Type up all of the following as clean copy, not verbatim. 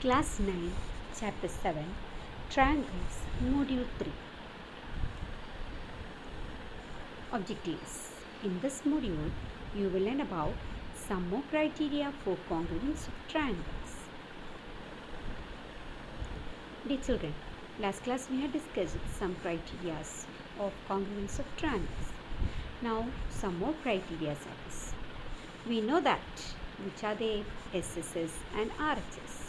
Class 9, Chapter 7, Triangles, Module 3. Objectives. In this module, you will learn about some more criteria for congruence of triangles. Dear children, last class we had discussed some criteria of congruence of triangles. Now, some more criteria are this. We know that which are the SSS and RHS.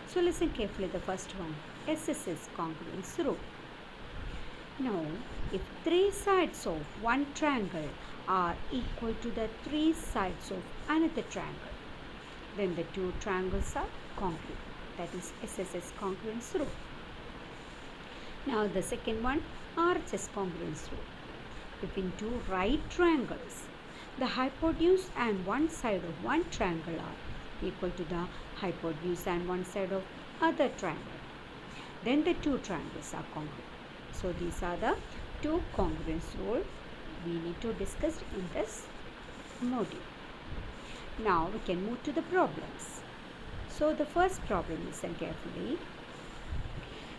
So listen carefully the first one, SSS congruence rule. Now, if three sides of one triangle are equal to the three sides of another triangle, then the two triangles are congruent. That is SSS congruence rule. Now the second one, RHS congruence rule. If in two right triangles, the hypotenuse and one side of one triangle are equal to the hypotenuse and one side of other triangle, then the two triangles are congruent. So these are the two congruence rules we need to discuss in this module. Now we can move to the problems. So the first problem, listen carefully.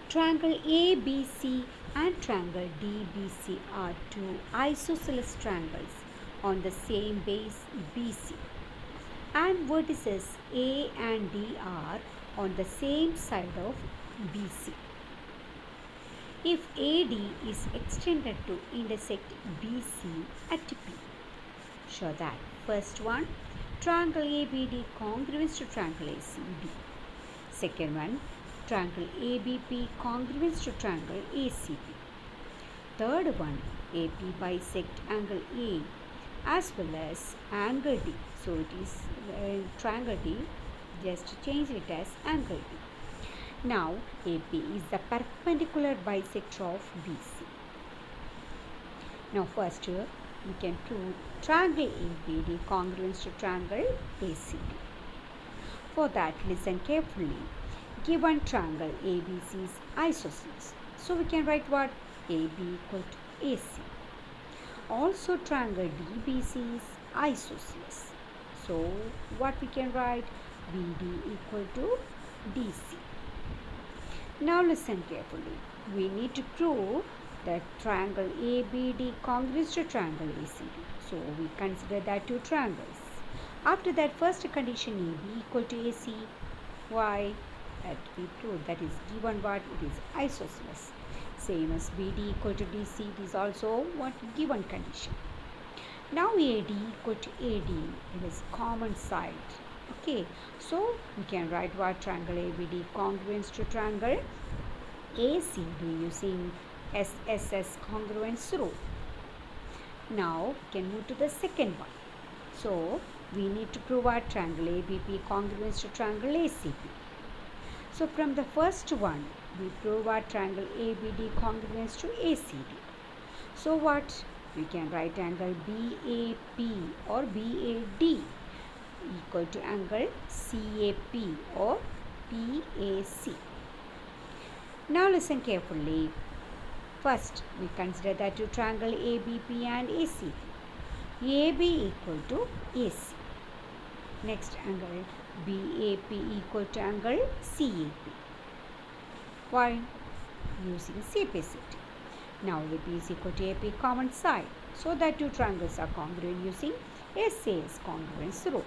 Triangle ABC and triangle DBC are two isosceles triangles on the same base BC, and vertices A and D are on the same side of BC. If AD is extended to intersect BC at P, show that first one, triangle ABD congruence to triangle ACD. Second one, triangle ABP congruence to triangle ACB. Third one, AP bisect angle A as well as angle D. So it is triangle D, just change it as angle D. Now AP is the perpendicular bisector of BC. Now first we can prove triangle ABD congruence to triangle ACD. For that, listen carefully. Given triangle ABC is isosceles, so we can write what? AB equal to AC. Also triangle DBC is isosceles, so what we can write? BD equal to DC. Now listen carefully. We need to prove that triangle ABD congruence to triangle ACD. So we consider that two triangles. After that, first condition AB equal to AC. Why? That we prove, that is given what? It is isosceles. Same as BD equal to DC, it is also what? Given condition. Now AD equal to AD, it is common side. Okay, so we can write what? Triangle ABD congruence to triangle ACD using SSS congruence rule. Now we can move to the second one. So we need to prove our triangle ABP congruence to triangle ACB. So from the first one, we prove our triangle ABD congruence to ACD. So what? We can write angle BAP or BAD equal to angle CAP or PAC. Now listen carefully. First, we consider that two triangle ABP and ACP. AB equal to AC. Next angle BAP equal to angle CAP. Why? Using capacity. Now AP is equal to AP common side. So that two triangles are congruent using SAS congruence rule.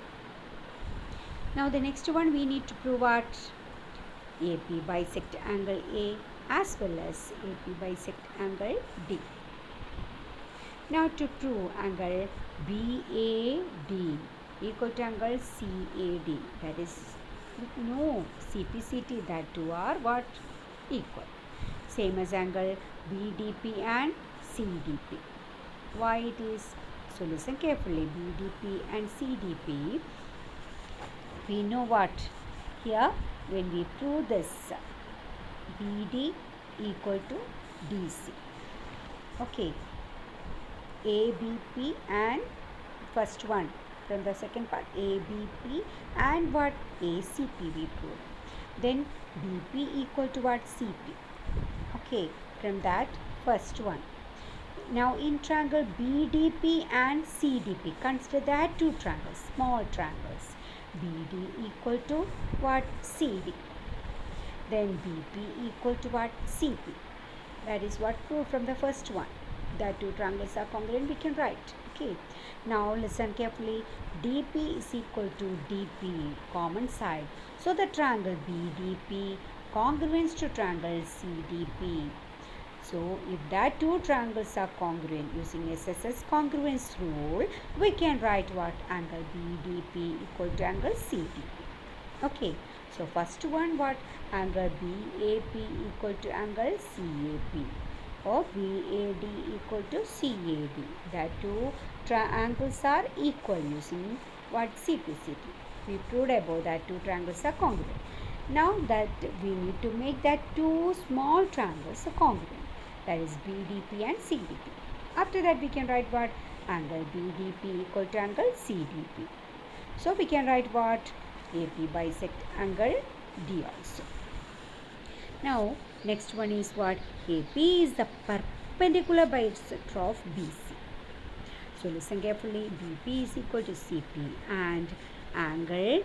Now the next one, we need to prove what? AP bisect angle A as well as AP bisect angle D. Now to prove angle BAD equal to angle CAD, that is no CPCT, that two are what? Equal. Same as angle BDP and CDP. Why it is? So listen carefully. BDP and CDP, we know what? Here when we prove this, BD equal to DC. Okay. ABP and first one, from the second part, ABP and what? ACP we prove. Then BP equal to what? CP. Okay, from that first one. Now in triangle BDP and CDP, consider that two triangles, small triangles. BD equal to what? CD. Then BP equal to what? CP. That is what proved from the first one. That two triangles are congruent, we can write. Okay. Now listen carefully. DP is equal to DP, common side. So the triangle BDP congruent to triangle CDP. So if that two triangles are congruent using SSS congruence rule, we can write what? Angle BDP equal to angle CDP. Okay. So first one what? Angle BAP equal to angle CAP or BAD equal to CAD. That two triangles are equal using what? CPCT. We proved above that two triangles are congruent. Now that we need to make that two small triangles congruent. That is BDP and CDP. After that we can write what? Angle BDP equal to angle CDP. So we can write what? AP bisect angle D also. Now next one is what? AP is the perpendicular bisector of BC. So listen carefully. BP is equal to CP and angle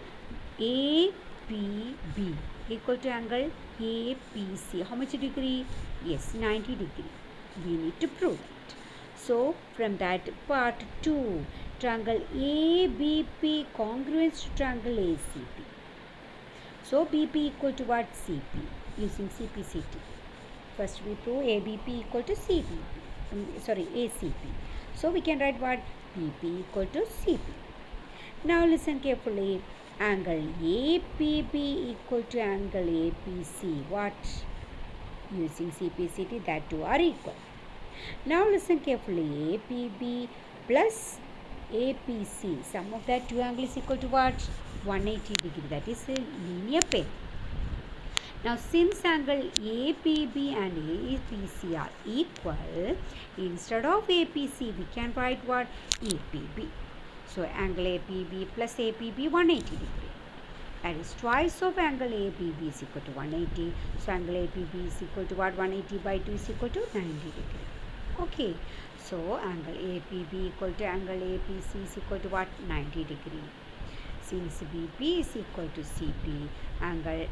APB equal to angle APC. How much degree? Yes, 90 degree. We need to prove it. So from that part 2, triangle ABP congruent to triangle ACP. So BP equal to what? CP using CPCT. First we prove ABP equal to ACP. So we can write what? BP equal to CP. Now listen carefully. Angle APB equal to angle APC. What? Using CPCT, that two are equal. Now listen carefully. APB plus APC. Sum of that two angles is equal to what? 180 degree. That is a linear pair. Now since angle APB and APC are equal, instead of APC we can write what? APB. So angle APB plus APB 180 degree. That is twice of angle APB is equal to 180. So angle APB is equal to what? 180 by 2 is equal to 90 degree. Okay. So angle APB equal to angle APC is equal to what? 90 degree. Since BP is equal to CP, angle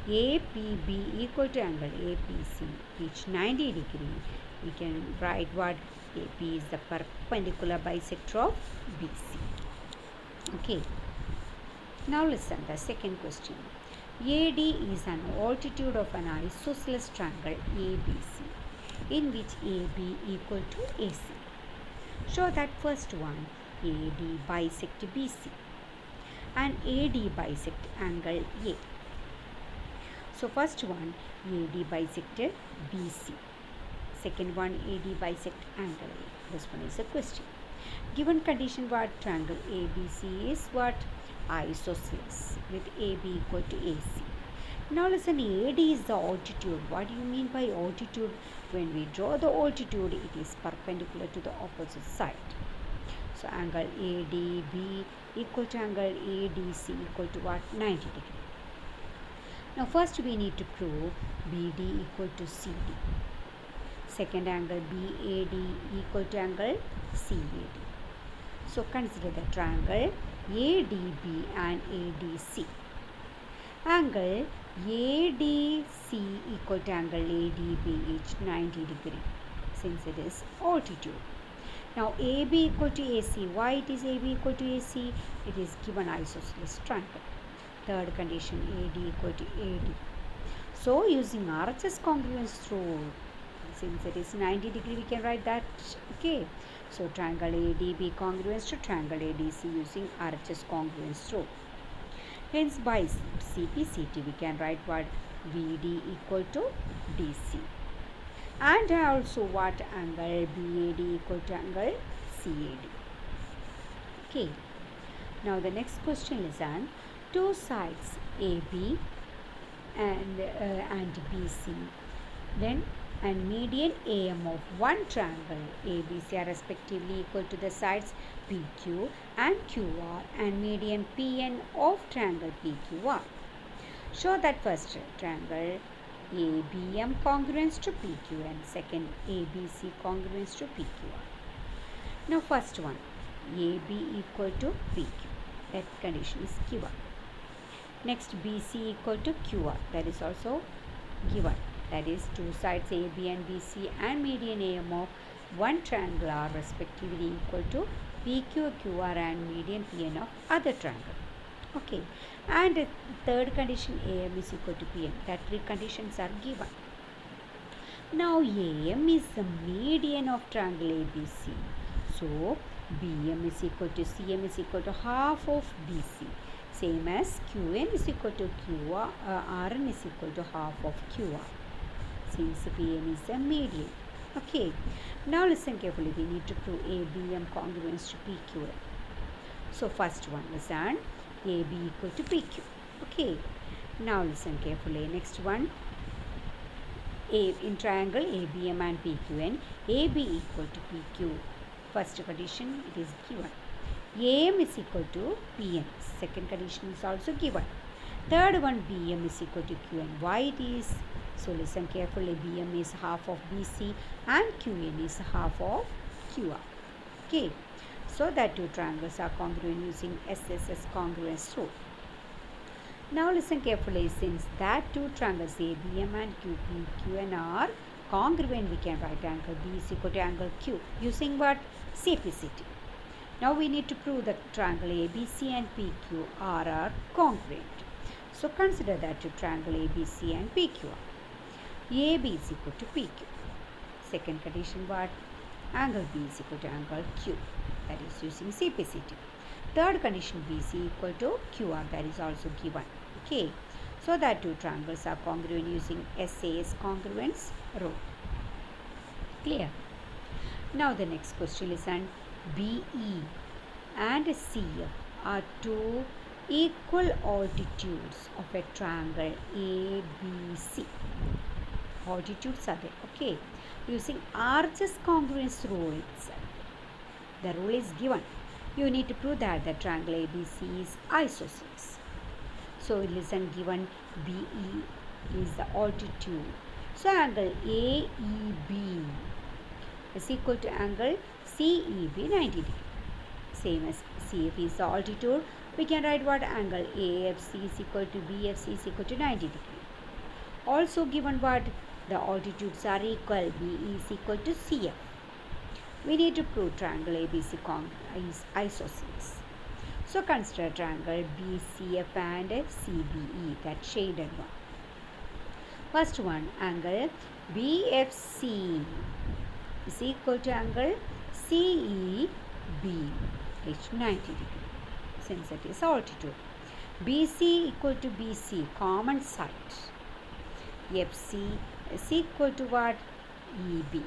APB equal to angle APC, each 90 degree, we can write what? AP is the perpendicular bisector of BC. Okay. Now listen, the second question. AD is an altitude of an isosceles triangle ABC, in which AB equal to AC. Show that first one, AD bisect BC and AD bisect angle A. So first one, AD bisected BC. Second one, AD bisect angle A. This one is a question. Given condition what? Triangle ABC is what? Isosceles with AB equal to AC. Now listen, AD is the altitude. What do you mean by altitude? When we draw the altitude, it is perpendicular to the opposite side. So angle ADB equal to angle ADC equal to what? 90 degree. Now first we need to prove BD equal to CD. Second angle BAD equal to angle CAD. So consider the triangle ADB and ADC. Angle ADC equal to angle ADB each 90 degree since it is altitude. Now AB equal to AC. Why it is AB equal to AC? It is given isosceles triangle. Third condition, AD equal to AD. So using RHS congruence rule, since it is 90 degree, we can write that. Okay. So triangle ADB congruence to triangle ADC using RHS congruence rule. Hence by CPCT we can write what? VD equal to DC. And also what? Angle BAD equal to angle CAD. Okay. Now the next question is on two sides AB and BC. Then and median AM of one triangle ABC are respectively equal to the sides PQ and QR and median PN of triangle PQR. Show that first triangle ABM congruence to PQ and second ABC congruence to PQR. Now first one, AB equal to PQ. That condition is given. Next, BC equal to QR. That is also given. That is, two sides AB and BC and median AM of one triangle are respectively equal to PQ, QR and median PN of other triangle. Okay. And the third condition, AM is equal to PM. That three conditions are given. Now AM is the median of triangle ABC. So BM is equal to CM is equal to half of BC. Same as QN is equal to QR, RN is equal to half of QR. Since PM is the median. Okay. Now listen carefully. We need to prove ABM congruence to PQN. So first one, listen. AB equal to PQ. Okay. Now listen carefully. Next one. In triangle ABM and PQN, AB equal to PQ. First condition, it is given. AM is equal to PN. Second condition is also given. Third one, BM is equal to QN. Why it is? So listen carefully. BM is half of BC and QN is half of QR. Okay. So that two triangles are congruent using SSS congruence rule. Now listen carefully. Since that two triangles ABM and QN are congruent, we can write angle B is equal to angle Q using what? CPCT. Now we need to prove that triangle ABC and PQR are congruent. So consider that two triangle ABC and PQR. AB is equal to PQ. Second condition, what? Angle B is equal to angle Q. That is using CPCT. Third condition, BC equal to QR. That is also given. Okay. So that two triangles are congruent using SAS congruence rule. Clear? Now the next question is, and BE and CF are two equal altitudes of a triangle ABC. Altitudes are there. Okay. Using RHS congruence rule itself. The rule is given. You need to prove that the triangle ABC is isosceles. So listen, given BE is the altitude. So angle AEB is equal to angle CEB 90 degree. Same as CF is the altitude. We can write what? Angle AFC is equal to BFC is equal to 90 degree. Also given what? The altitudes are equal. BE is equal to CF. We need to prove triangle ABC is isosceles. So consider triangle BCF and CBE, that shaded one. First one, angle BFC is equal to angle CEB, which 90 degree, since it is altitude. BC equal to BC, common side. FC is equal to what? EB.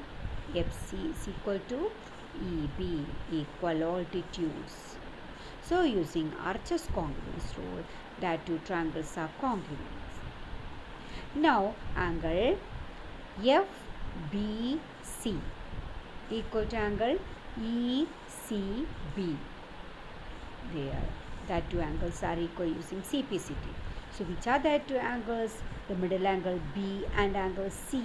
FC is equal to EB, equal altitudes. So using RHS congruence rule, that two triangles are congruent. Now angle FBC equal to angle ECB. There, that two angles are equal using CPCT. So which are that two angles? The middle angle B and angle C.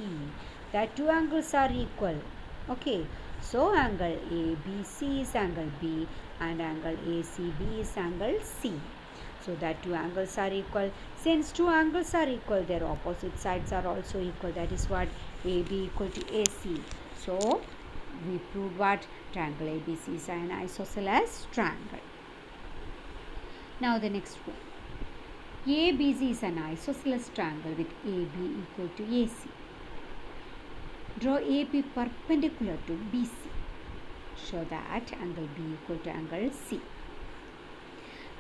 That two angles are equal. Okay. So angle ABC is angle B and angle ACB is angle C. So that two angles are equal. Since two angles are equal, their opposite sides are also equal. That is what? AB equal to AC. So we proved what? Triangle ABC is an isosceles triangle. Now the next one. ABC is an isosceles triangle with AB equal to AC. Draw AB perpendicular to BC. Show that angle B equal to angle C.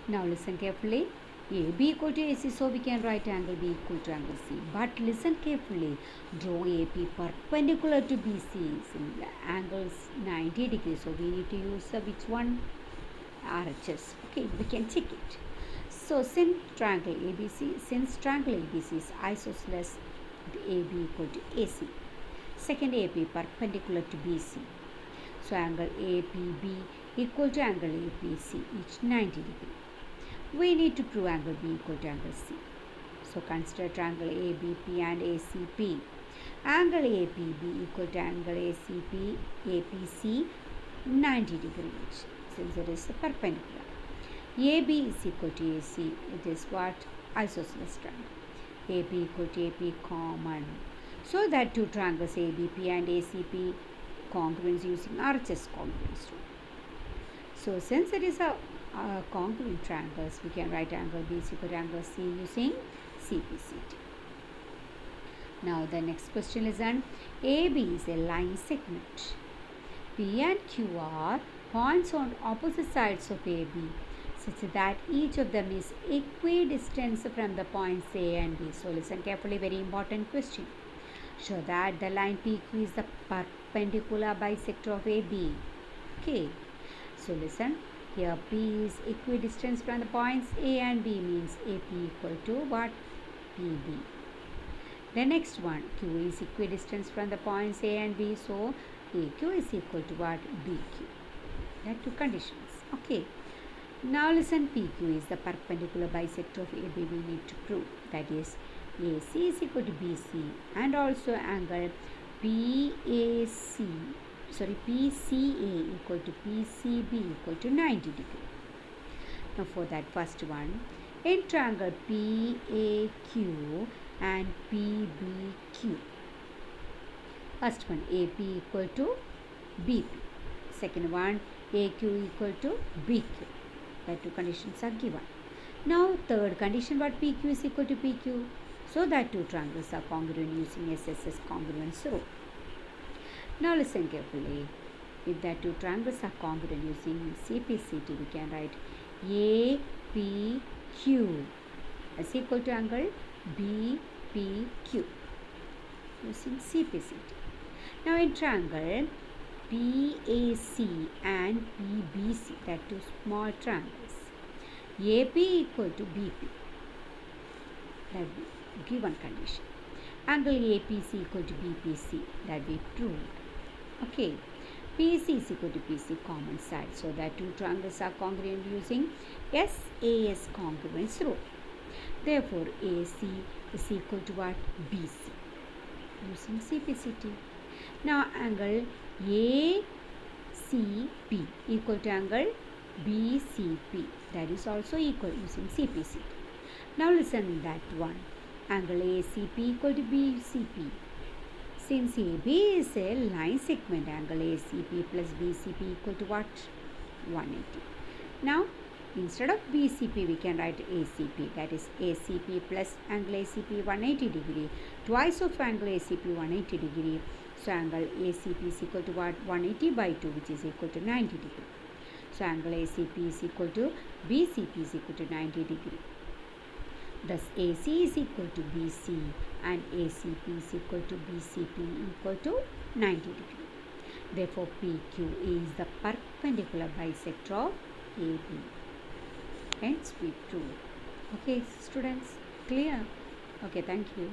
Now listen carefully. AB equal to AC, so we can write angle B equal to angle C. But listen carefully. Draw AB perpendicular to BC. The angle is 90 degrees. So we need to use which one? RHS. Okay, we can check it. So since triangle ABC is isosceles with AB equal to AC. Second, AB perpendicular to BC. So angle APB equal to angle APC, each 90 degree. We need to prove angle B equal to angle C. So consider triangle ABP and ACP. Angle APB equal to angle APC 90 degree each, since it is perpendicular. AB is equal to AC. It is what? Isosceles triangle. AB equal to AP common. So that two triangles ABP and ACP congruence using RHS congruence rule. So since it is a congruent triangles, we can write angle B is equal to angle C using CPCT. Now the next question is an AB is a line segment. P and Q are points on opposite sides of AB such that each of them is equidistant from the points A and B. So listen carefully, very important question. Show that the line PQ is the perpendicular bisector of AB. Okay. So listen, here P is equidistant from the points A and B, means AP equal to what? PB. The next one, Q is equidistant from the points A and B, so AQ is equal to what? BQ. There are two conditions. Okay. Now listen, PQ is the perpendicular bisector of AB. We need to prove that is AC is equal to BC and also angle PCA equal to PCB equal to 90 degree. Now for that first one, in triangle PAQ and PBQ. First one AP equal to BP. Second one AQ equal to BQ. The two conditions are given. Now third condition, what? PQ is equal to PQ. So that two triangles are congruent using SSS congruence rule. Now listen carefully. If that two triangles are congruent using CPCT, we can write APQ is equal to angle BPQ using CPCT. Now in triangle PAC and PBC, that two small triangles, AP equal to BP, that given condition. Angle APC equal to BPC, that we proved. Okay. PC is equal to PC common side, so that two triangles are congruent using SAS congruence rule. Therefore, AC is equal to what? BC using CPCT. Now angle ACP equal to angle BCP, that is also equal using CPCT. Now listen that one, angle ACP equal to BCP. Since AB is a line segment, angle ACP plus BCP equal to what? 180. Now instead of BCP we can write ACP, that is ACP plus angle ACP 180 degree, twice of angle ACP 180 degree. So angle ACP is equal to what? 180 by 2, which is equal to 90 degree. So angle ACP is equal to BCP is equal to 90 degree. Thus AC is equal to BC and ACP is equal to BCP equal to 90 degree. Therefore PQ is the perpendicular bisector of AB. Hence we prove. Okay students, clear? Okay, thank you.